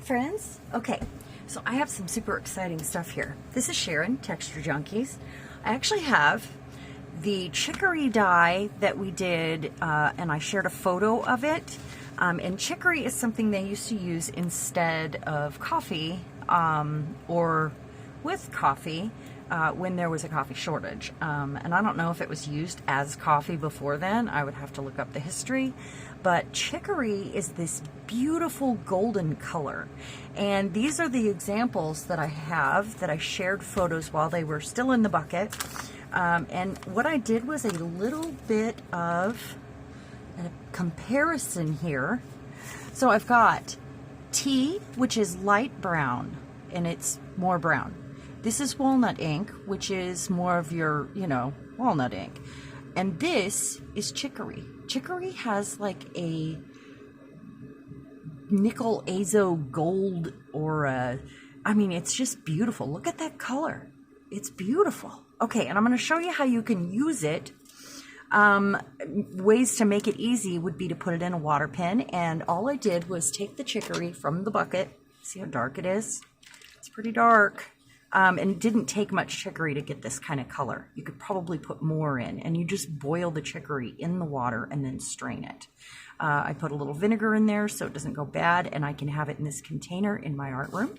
friends. Okay, so I have some super exciting stuff here. This is Sharon, Texture Junkies. I actually have the chicory dye that we did, and I shared a photo of it. And chicory is something they used to use instead of coffee, or with coffee, when there was a coffee shortage. And I don't know if it was used as coffee before then. I would have to look up the history. But chicory is this beautiful golden color. And these are the examples that I have that I shared photos while they were still in the bucket. And what I did was a little bit of a comparison here. So I've got tea, which is light brown, and it's more brown. This is walnut ink, which is more of your, walnut ink. And this is chicory. Chicory has like a nickel azo gold it's just beautiful. Look at that color. It's beautiful. Okay, and I'm going to show you how you can use it. Ways to make it easy would be to put it in a water pen, and all I did was take the chicory from the bucket. See how dark it is? It's pretty dark. And it didn't take much chicory to get this kind of color. You could probably put more in, and you just boil the chicory in the water and then strain it. I put a little vinegar in there so it doesn't go bad, and I can have it in this container in my art room.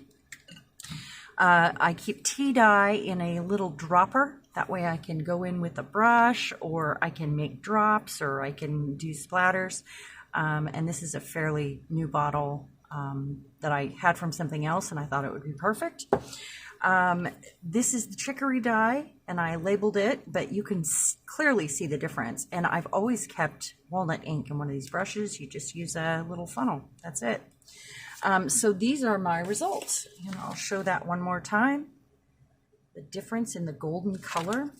I keep tea dye in a little dropper. That way I can go in with a brush, or I can make drops, or I can do splatters. And this is a fairly new bottle that I had from something else, and I thought it would be perfect. This is the chicory dye, and I labeled it, but you can clearly see the difference. And I've always kept walnut ink in one of these brushes. You just use a little funnel. That's it. So these are my results. And I'll show that one more time. The difference in the golden color.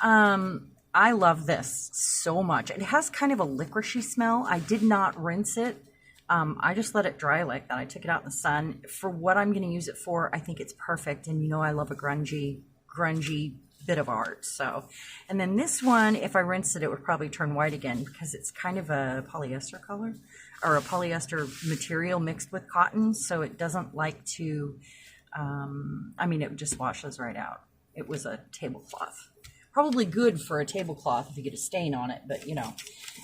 I love this so much. It has kind of a licoricey smell. I did not rinse it. I just let it dry like that. I took it out in the sun. For what I'm going to use it for, I think it's perfect. And I love a grungy bit of art. So, and then this one, if I rinsed it, it would probably turn white again because it's kind of a polyester color, or a polyester material mixed with cotton. So it doesn't like to, it just washes right out. It was a tablecloth. Probably good for a tablecloth if you get a stain on it, but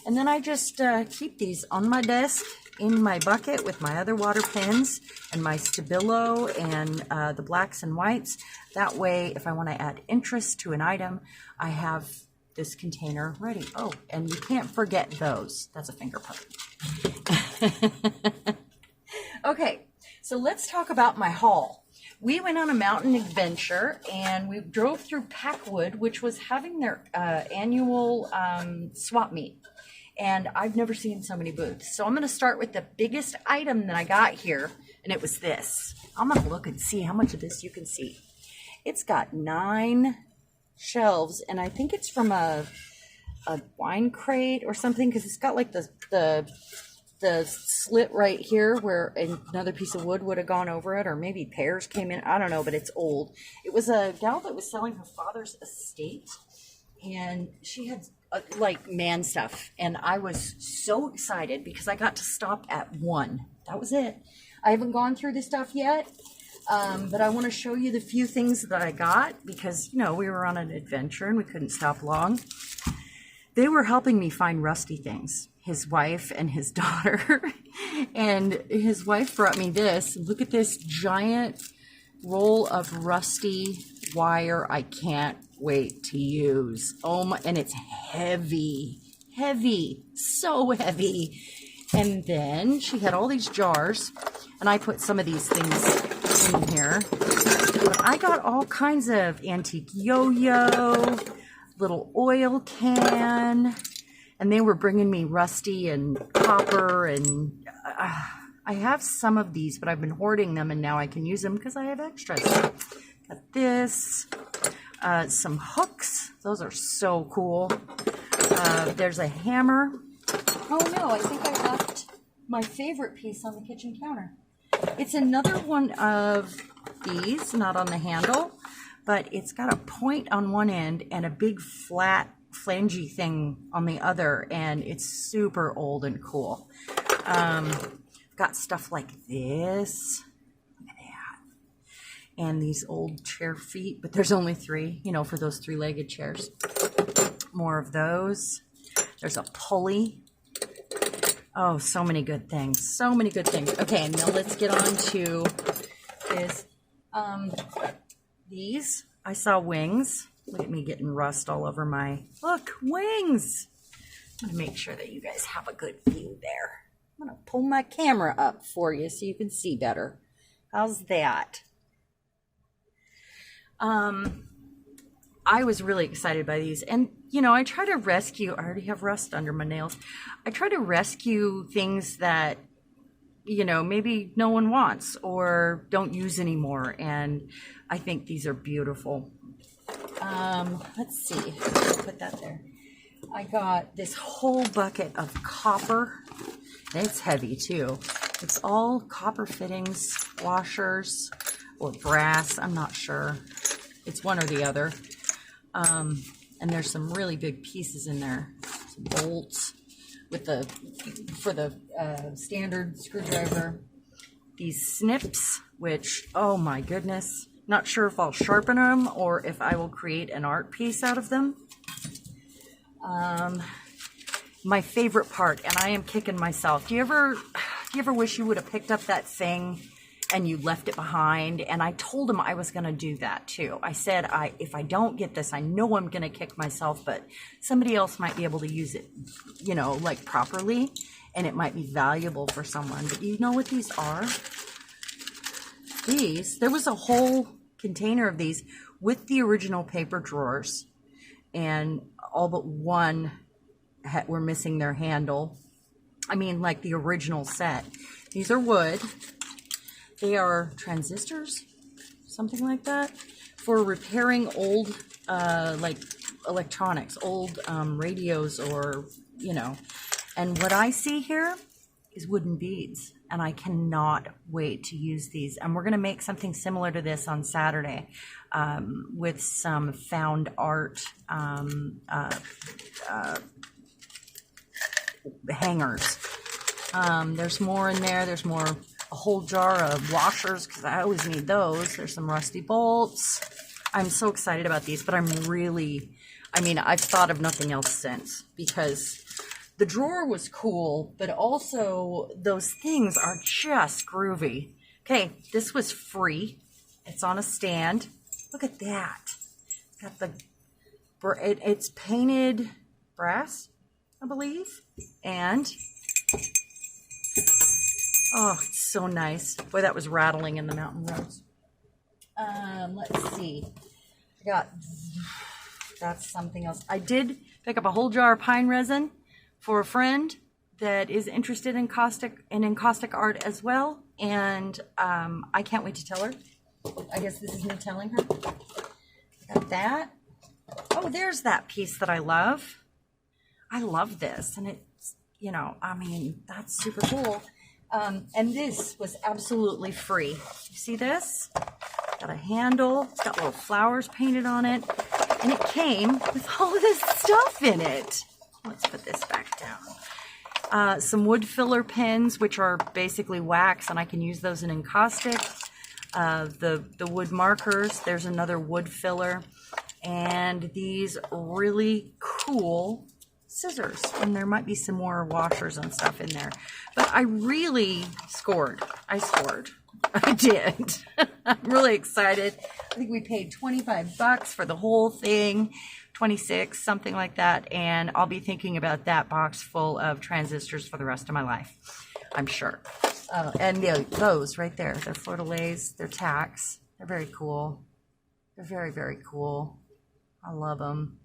And then I just keep these on my desk in my bucket with my other water pens and my Stabilo and the blacks and whites. That way, if I want to add interest to an item, I have this container ready. Oh, and you can't forget those. That's a finger puppet. Okay, so let's talk about my haul. We went on a mountain adventure, and we drove through Packwood, which was having their annual swap meet. And I've never seen so many booths. So I'm going to start with the biggest item that I got here, and it was this. I'm going to look and see how much of this you can see. It's got 9 shelves, and I think it's from a wine crate or something, because it's got like the slit right here where another piece of wood would have gone over it, or maybe pears came in. I don't know, but it's old. It was a gal that was selling her father's estate, and she had like man stuff, and I was so excited because I got to stop at 1. That was it. I haven't gone through this stuff yet, but I want to show you the few things that I got because we were on an adventure and we couldn't stop long. They were helping me find rusty things, his wife and his daughter. And his wife brought me this. Look at this giant roll of rusty wire. I can't wait to use. Oh my, and it's heavy, so heavy. And then she had all these jars, and I put some of these things in here. But I got all kinds of antique yo-yo, little oil can, and they were bringing me rusty and copper, and I have some of these, but I've been hoarding them, and now I can use them because I have extras. Got this, some hooks. Those are so cool. There's a hammer. Oh no, I think I left my favorite piece on the kitchen counter. It's another one of these, not on the handle, but it's got a point on one end and a big flat flangey thing on the other, and it's super old and cool. got stuff like this. Look at that. And these old chair feet, but there's only 3, you know, for those 3-legged chairs. More of those. There's a pulley. Oh, so many good things. So many good things. Okay, now let's get on to this. These, I saw wings. Look at me getting rust all over my, look, wings. I'm gonna make sure that you guys have a good view there. I'm gonna pull my camera up for you so you can see better. How's that? I was really excited by these, and you know, I try to rescue, I already have rust under my nails. I try to rescue things that, you know, maybe no one wants or don't use anymore, and I think these are beautiful. Let's see, put that there. I got this whole bucket of copper. It's heavy too. It's all copper fittings, washers, or brass, I'm not sure. It's one or the other. And there's some really big pieces in there. Some bolts with for the standard screwdriver. These snips, which, oh my goodness, not sure if I'll sharpen them or if I will create an art piece out of them. My favorite part, and I am kicking myself. Do you ever wish you would have picked up that thing and you left it behind? And I told him I was going to do that too. I said, if I don't get this, I know I'm going to kick myself, but somebody else might be able to use it, you know, like properly, and it might be valuable for someone. But you know what these are? These, there was a whole container of these with the original paper drawers, and all but one were missing their handle. I mean, like the original set. These are wood. They are transistors, something like that, for repairing old, like electronics, old radios, or, you know. And what I see here is wooden beads, and I cannot wait to use these. And we're going to make something similar to this on Saturday with some found art hangers. There's more in there. There's more. A whole jar of washers, because I always need those. There's some rusty bolts. I'm so excited about these, but I'm really, I mean, I've thought of nothing else since, because the drawer was cool, but also those things are just groovy. Okay, this was free. It's on a stand. Look at that. It's got the, it's painted brass, I believe, and oh, it's so nice. Boy, that was rattling in the mountain roads. Let's see. That's something else. I did pick up a whole jar of pine resin for a friend that is interested in encaustic art as well. And I can't wait to tell her. I guess this is me telling her. Got that. Oh, there's that piece that I love. I love this. And it's, you know, I mean, that's super cool. And this was absolutely free. You see this? Got a handle. It's got little flowers painted on it. And it came with all of this stuff in it. Let's put this back down. Some wood filler pens, which are basically wax, and I can use those in encaustic. The wood markers. There's another wood filler. And these really cool scissors, and there might be some more washers and stuff in there, but I really scored. I did. I'm really excited. I think we paid $25 for the whole thing, 26, something like that, and I'll be thinking about that box full of transistors for the rest of my life, I'm sure. And yeah, those right there, they're fleur-de-lis, they're tacks. They're very cool. They're very, very cool. I love them.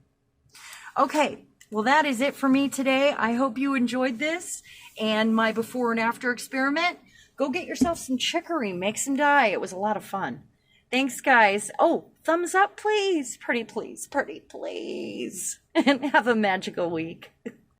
Okay. Well, that is it for me today. I hope you enjoyed this and my before and after experiment. Go get yourself some chicory, make some dye. It was a lot of fun. Thanks, guys. Oh, thumbs up, please. Pretty please. And have a magical week.